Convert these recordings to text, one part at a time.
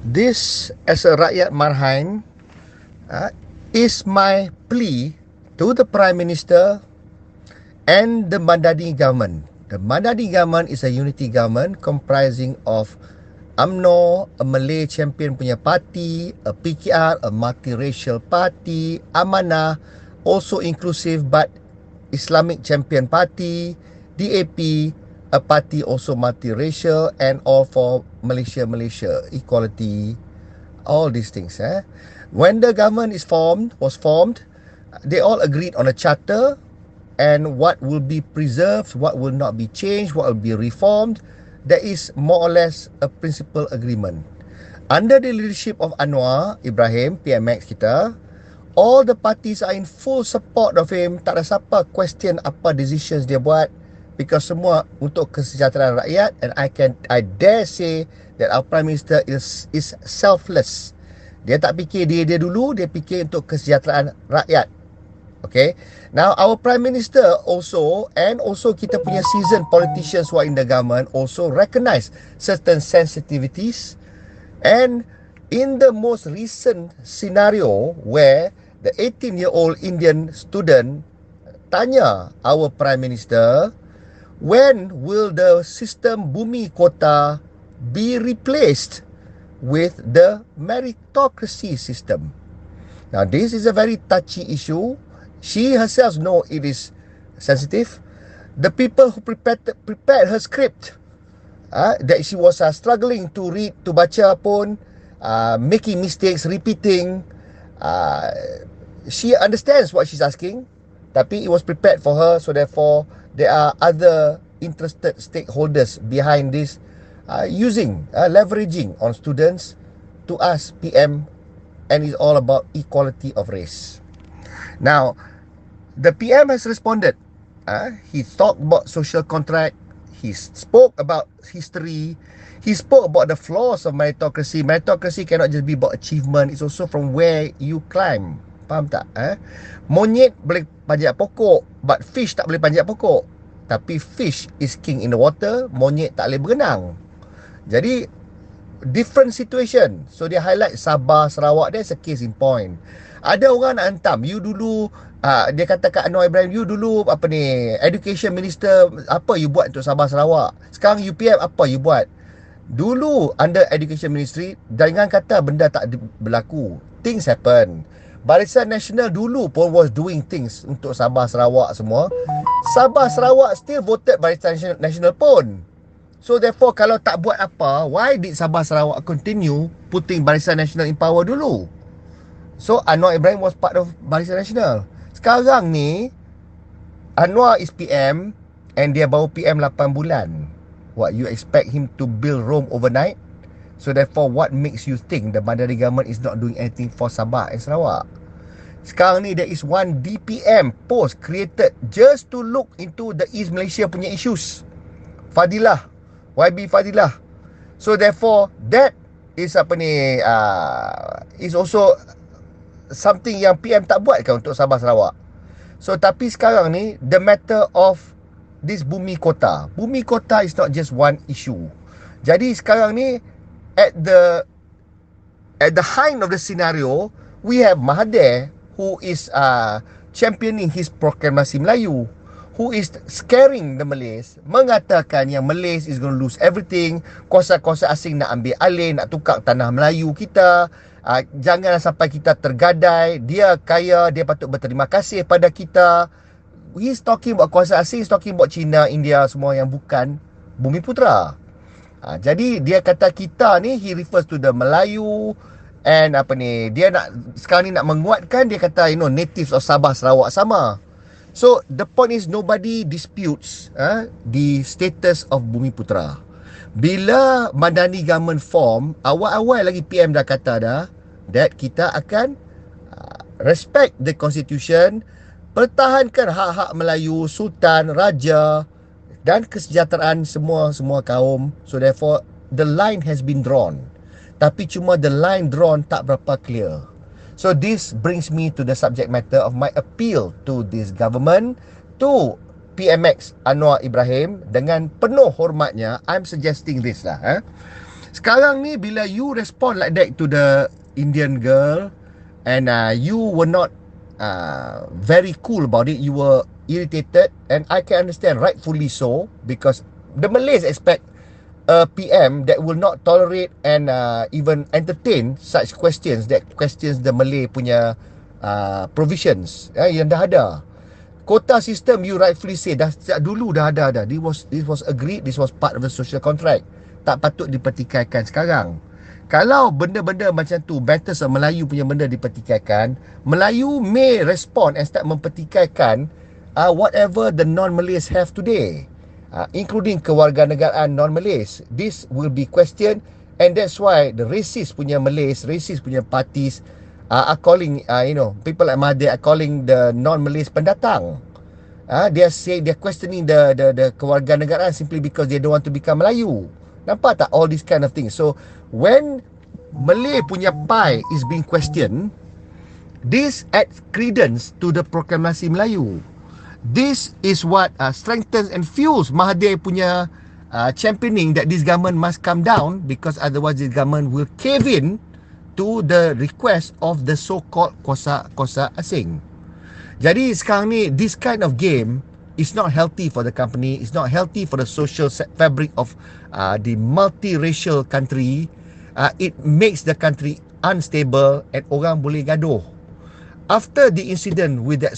This, as a rakyat marhaen, is my plea to the Prime Minister and the Madani government. The Madani government is a unity government comprising of UMNO, a Malay champion punya party, a PKR, a multiracial party, Amanah, also inclusive but Islamic champion party, DAP, a party also multiracial, and all for Malaysia, equality, all these things. When the government was formed, they all agreed on a charter and what will be preserved, what will not be changed, what will be reformed. There is more or less a principal agreement. Under the leadership of Anwar Ibrahim, PMX kita, all the parties are in full support of him. Tak ada siapa question apa decisions dia buat, because semua untuk kesejahteraan rakyat. And I dare say that our Prime Minister is selfless. Dia tak fikir dia dulu, dia fikir untuk kesejahteraan rakyat. Okay. Now our Prime Minister also, and also kita punya seasoned politicians who are in the government, also recognise certain sensitivities. And in the most recent scenario where the 18-year-old Indian student tanya our Prime Minister, when will the system bumi quota be replaced with the meritocracy system? Now this is a very touchy issue. She herself know it is sensitive. The people who prepared her script, that she was struggling to read, to baca pun, making mistakes, repeating. She understands what she's asking, tapi it was prepared for her. So therefore, there are other interested stakeholders behind this, leveraging on students to ask PM, and it's all about equality of race. Now, the PM has responded. He talked about social contract. He spoke about history. He spoke about the flaws of meritocracy. Meritocracy cannot just be about achievement. It's also from where you climb. Faham tak? Monyet boleh panjat pokok, but fish tak boleh panjat pokok. Tapi fish is king in the water. Monyet tak boleh berenang. Jadi, different situation. So, dia highlight Sabah, Sarawak. That's a case in point. Ada orang nak hantam, you dulu, dia kata kat Anwar Ibrahim, you dulu education minister, apa you buat untuk Sabah Sarawak? Sekarang UPM, apa you buat? Dulu under education ministry, jangan kata benda tak berlaku. Things happen. Barisan Nasional dulu pun was doing things untuk Sabah Sarawak semua. Sabah Sarawak still voted Barisan Nasional pun. So therefore, kalau tak buat apa, why did Sabah Sarawak continue putting Barisan Nasional in power dulu? So Anwar Ibrahim was part of Barisan Nasional. Sekarang ni Anwar is PM and dia baru PM 8 bulan. What, you expect him to build Rome overnight? So therefore, what makes you think the Madani government is not doing anything for Sabah and Sarawak? Sekarang ni there is one DPM post created just to look into the East Malaysia punya issues. Fadilah, YB Fadilah. So therefore, that is is also something yang PM tak buat kan untuk Sabah Sarawak. So tapi sekarang ni, the matter of this bumi kota. Bumi kota is not just one issue. Jadi sekarang ni, at the height of the scenario, we have Mahathir who is championing his proklamasi Melayu, who is scaring the Malays, mengatakan yang Malays is going to lose everything, kuasa-kuasa asing nak ambil alih, nak tukar tanah Melayu kita. Jangan sampai kita tergadai. Dia kaya, dia patut berterima kasih pada kita. He's talking about kuasa asing, he's talking about China, India, semua yang bukan bumi putera. Jadi dia kata kita ni, he refers to the Melayu. And dia nak sekarang ni nak menguatkan, dia kata natives of Sabah Sarawak sama. So the point is, nobody disputes the status of bumi putera. Bila Madani government form, awal-awal lagi PM dah kata dah that kita akan respect the constitution, pertahankan hak-hak Melayu, sultan, raja dan kesejahteraan semua kaum. So therefore, the line has been drawn. Tapi cuma the line drawn tak berapa clear. So this brings me to the subject matter of my appeal to this government, to PMX Anwar Ibrahim. Dengan penuh hormatnya, I'm suggesting this lah. Sekarang ni bila you respond like that to the Indian girl, and you were not very cool about it, you were irritated, and I can understand, rightfully so, because the Malays expect a PM that will not tolerate and even entertain such questions, that questions the Malay punya provisions yang dah ada. Quota system, you rightfully say, dah sejak dulu dah ada. This was agreed, this was part of the social contract. Tak patut dipertikaikan sekarang. Kalau benda-benda macam tu, matters of Melayu punya benda dipertikaikan, Melayu may respond and start mempertikaikan whatever the non-Malays have today, including kewarganegaraan non-Malays. This will be questioned, and that's why the racist punya Malays, racist punya parties are calling, people like Mahathir are calling the non-Malays pendatang. They are questioning the kewarganegaraan simply because they don't want to become Melayu. Nampak tak all these kind of things? So when Malay punya pie is being questioned, this adds credence to the proklamasi Melayu. This is what strengthens and fuels Mahathir punya championing that this government must come down, because otherwise this government will cave in to the request of the so-called kuasa asing. Jadi sekarang ni, this kind of game is not healthy for the company, it's not healthy for the social fabric of the multiracial country. It makes the country unstable and orang boleh gaduh. After the incident with that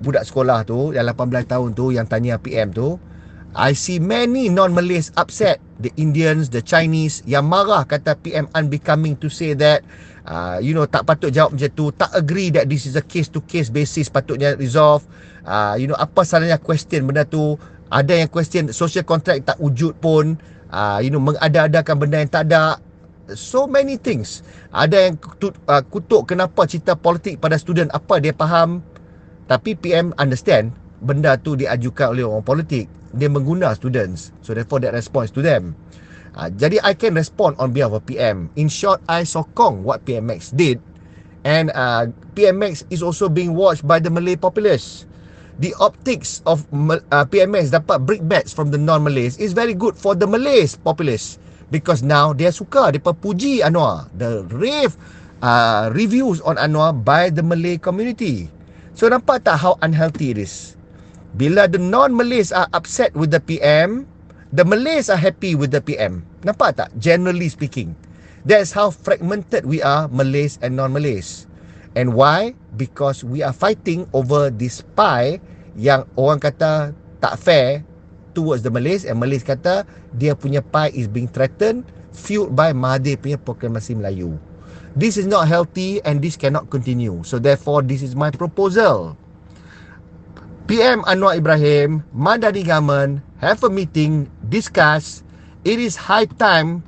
budak sekolah tu yang 18 tahun tu yang tanya PM tu, I see many non-Malays upset. The Indians, the Chinese yang marah, kata PM unbecoming to say that tak patut jawab macam tu, tak agree that this is a case-to-case basis, patutnya resolve. Apa salahnya question benda tu. Ada yang question social contract tak wujud pun, mengada-adakan benda yang tak ada. So many things. Ada yang kutuk kenapa cerita politik pada student, apa dia faham. Tapi PM understand benda tu diajukan oleh orang politik, dia mengguna students, so therefore that response to them. Jadi I can respond on behalf of PM. In short, I sokong what PMX did, and PMX is also being watched by the Malay populace. The optics of PMX dapat brickbats from the non-Malays is very good for the Malays populace, because now dia suka, dia puji Anwar, the rave reviews on Anwar by the Malay community. So nampak tak how unhealthy it is? Bila the non-Malays are upset with the PM, the Malays are happy with the PM. Nampak tak? Generally speaking, that's how fragmented we are, Malays and non-Malays. And why? Because we are fighting over this pie yang orang kata tak fair towards the Malays, and Malays kata dia punya pie is being threatened, fueled by Mahathir punya proklamasi Melayu. This is not healthy and this cannot continue. So therefore, this is my proposal. PM Anwar Ibrahim, Madani government, have a meeting, discuss. It is high time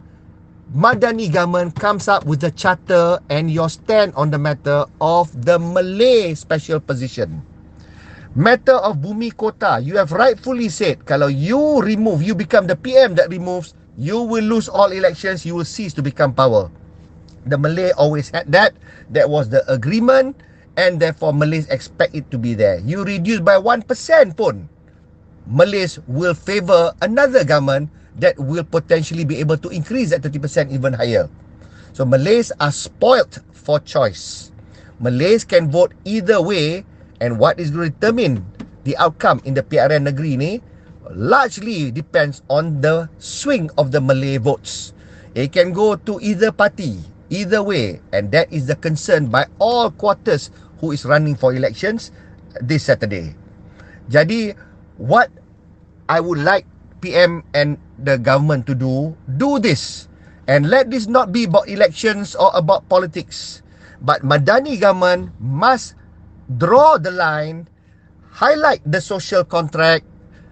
Madani government comes up with a charter and your stand on the matter of the Malay special position. Matter of bumi kota, you have rightfully said, kalau you become the PM that removes, you will lose all elections, you will cease to become power. The Malay always had that. That was the agreement, and therefore Malays expect it to be there. You reduce by 1% pun, Malays will favour another government that will potentially be able to increase that 30% even higher. So Malays are spoilt for choice. Malays can vote either way, and what is going to determine the outcome in the PRN negeri ni largely depends on the swing of the Malay votes. It can go to either party, either way, and that is the concern by all quarters who is running for elections this Saturday. Jadi, what I would like PM and the government to do this, and let this not be about elections or about politics, but Madani government must draw the line, highlight the social contract,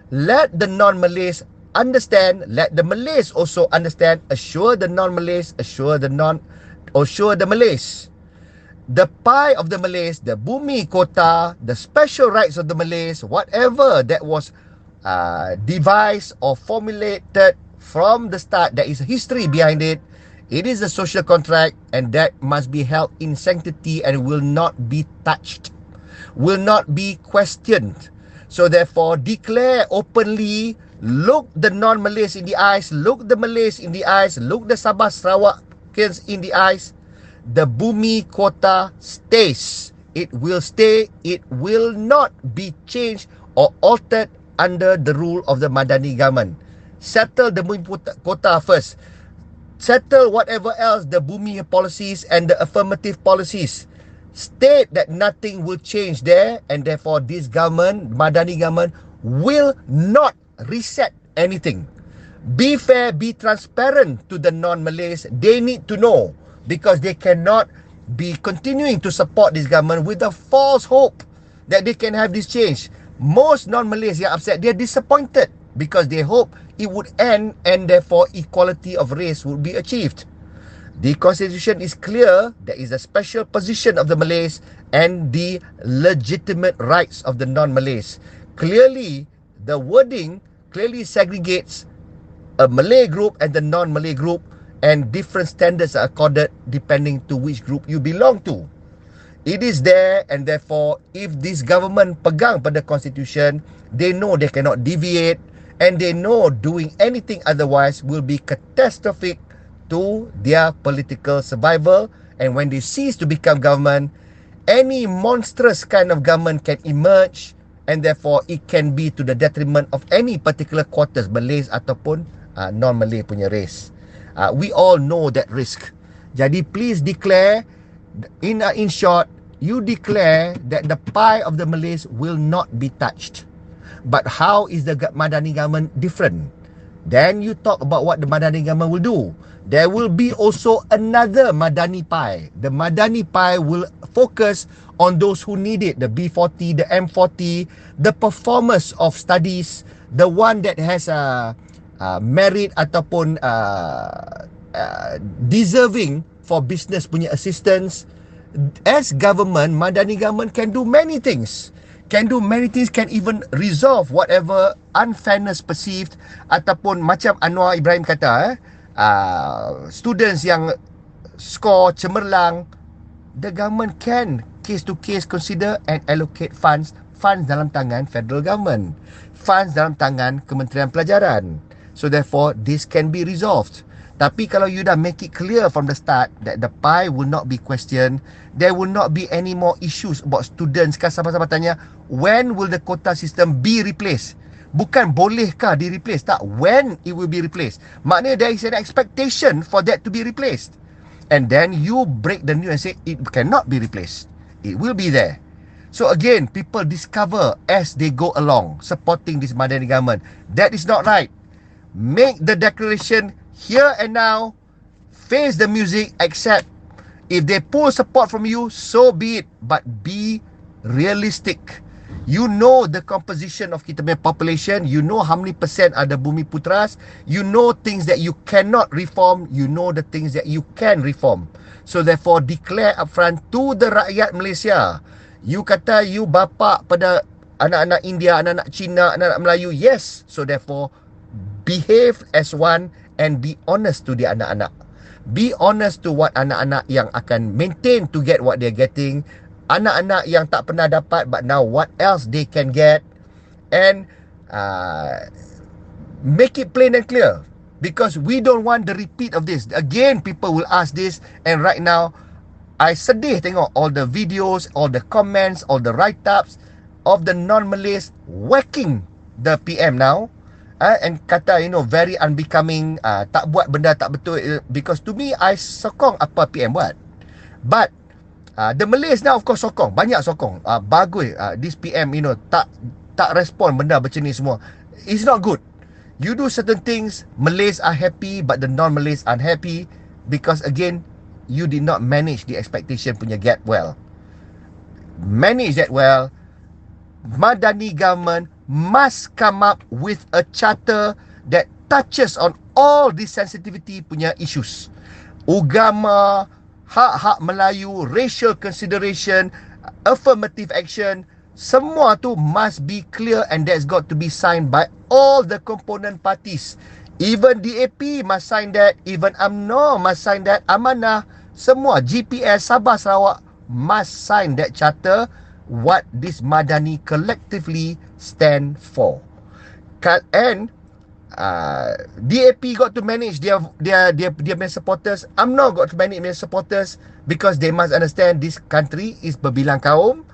let the non-Malays understand, let the Malays also understand, assure the non-Malays, assure the Malays. The pie of the Malays, the bumi kota, the special rights of the Malays, whatever that was devised or formulated from the start, there is a history behind it. It is a social contract, and that must be held in sanctity and will not be touched, will not be questioned. So therefore, declare openly Look the non-Malays in the eyes, look the Malays in the eyes, look the Sabah Sarawakians in the eyes. The bumi quota stays. It will stay. It will not be changed or altered under the rule of the Madani government. Settle the bumi quota first. Settle whatever else, the bumi policies and the affirmative policies. State that nothing will change there, and therefore this government, Madani government, will not reset anything. Be fair, be transparent to the non-Malays. They need to know, because they cannot be continuing to support this government with a false hope that they can have this change. Most non-Malays yang upset, they're disappointed because they hope it would end and therefore equality of race would be achieved. The constitution is clear. There is a special position of the Malays and the legitimate rights of the non-Malays. Clearly, the wording clearly segregates a Malay group and the non-Malay group, and different standards are accorded depending to which group you belong to. It is there, and therefore, if this government pegang pada constitution, they know they cannot deviate, and they know doing anything otherwise will be catastrophic to their political survival. And when they cease to become government, any monstrous kind of government can emerge, and therefore it can be to the detriment of any particular quarters, Malays ataupun non-Malay punya race. We all know that risk. Jadi please declare, in short, you declare that the pie of the Malays will not be touched. But how is the Madani government different? Then you talk about what the Madani government will do. There will be also another Madani pie. The Madani pie will focus on those who need it, the B40, the M40, the performers of studies, the one that has merit ataupun deserving for business punya assistance. As government, Madani government can do many things. Can even resolve whatever unfairness perceived, ataupun macam Anwar Ibrahim kata, students yang score cemerlang, the government can case to case consider and allocate funds dalam tangan federal government, funds dalam tangan Kementerian Pelajaran. So therefore this can be resolved. Tapi kalau you dah make it clear from the start that the pie will not be questioned, there will not be any more issues about students. Kan sahabat-sahabat tanya, when will the quota system be replaced? Bukan bolehkah di replace, tak, when it will be replaced. Maknanya there is an expectation for that to be replaced. And then you break the news and say it cannot be replaced. It will be there. So again, people discover as they go along, supporting this Madani government. That is not right. Make the declaration here and now, face the music, accept. If they pull support from you, so be it. But be realistic. You know the composition of kita punya population. You know how many percent are the Bumi Putras. You know things that you cannot reform. You know the things that you can reform. So therefore, declare upfront to the rakyat Malaysia. You kata you bapa pada anak-anak India, anak-anak Cina, anak-anak Melayu. Yes. So therefore, behave as one. And be honest to the anak-anak. Be honest to what anak-anak yang akan maintain to get what they're getting. Anak-anak yang tak pernah dapat, but now what else they can get. And make it plain and clear. Because we don't want the repeat of this. Again, people will ask this. And right now, I sedih tengok all the videos, all the comments, all the write-ups of the non-Malays whacking the PM now. And kata, very unbecoming, tak buat benda tak betul. Because to me, I sokong apa PM buat. But the Malays now of course sokong, banyak sokong. Bagus, this PM, tak respon benda macam ni semua. It's not good. You do certain things, Malays are happy, but the non-Malays unhappy. Because again, you did not manage the expectation punya gap well. Manage that well. Madani government must come up with a charter that touches on all these sensitivity punya issues. Agama, hak-hak Melayu, racial consideration, affirmative action, semua tu must be clear, and that's got to be signed by all the component parties. Even DAP must sign that, even UMNO must sign that, Amanah, semua, GPS, Sabah, Sarawak must sign that charter, what this Madani collectively stand for. And DAP got to manage their supporters. UMNO got to manage their supporters, because they must understand this country is berbilang kaum,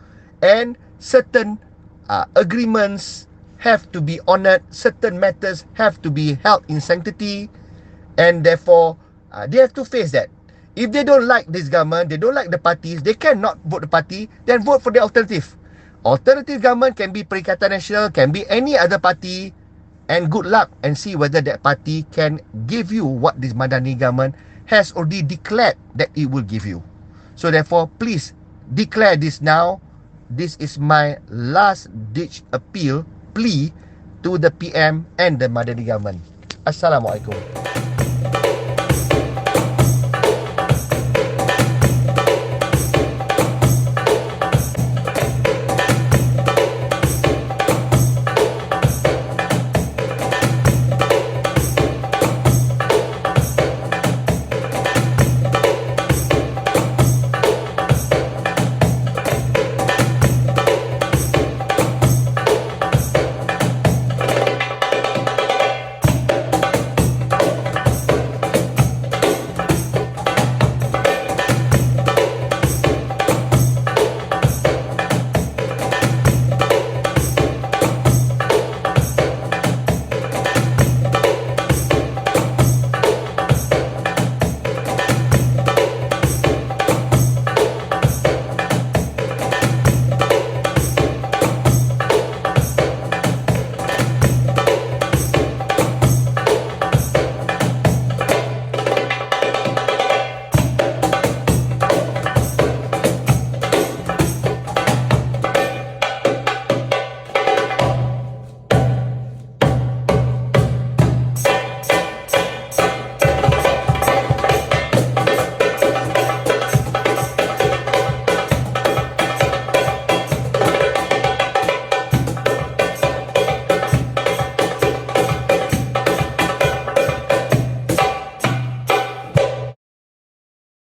and certain agreements have to be honoured, certain matters have to be held in sanctity, and therefore they have to face that. If they don't like this government, they don't like the parties, they cannot vote the party, then vote for the alternative. Alternative government can be Perikatan Nasional, can be any other party, and good luck, and see whether that party can give you what this Madani government has already declared that it will give you. So therefore, please declare this now. This is my last ditch appeal, plea to the PM and the Madani government. Assalamualaikum.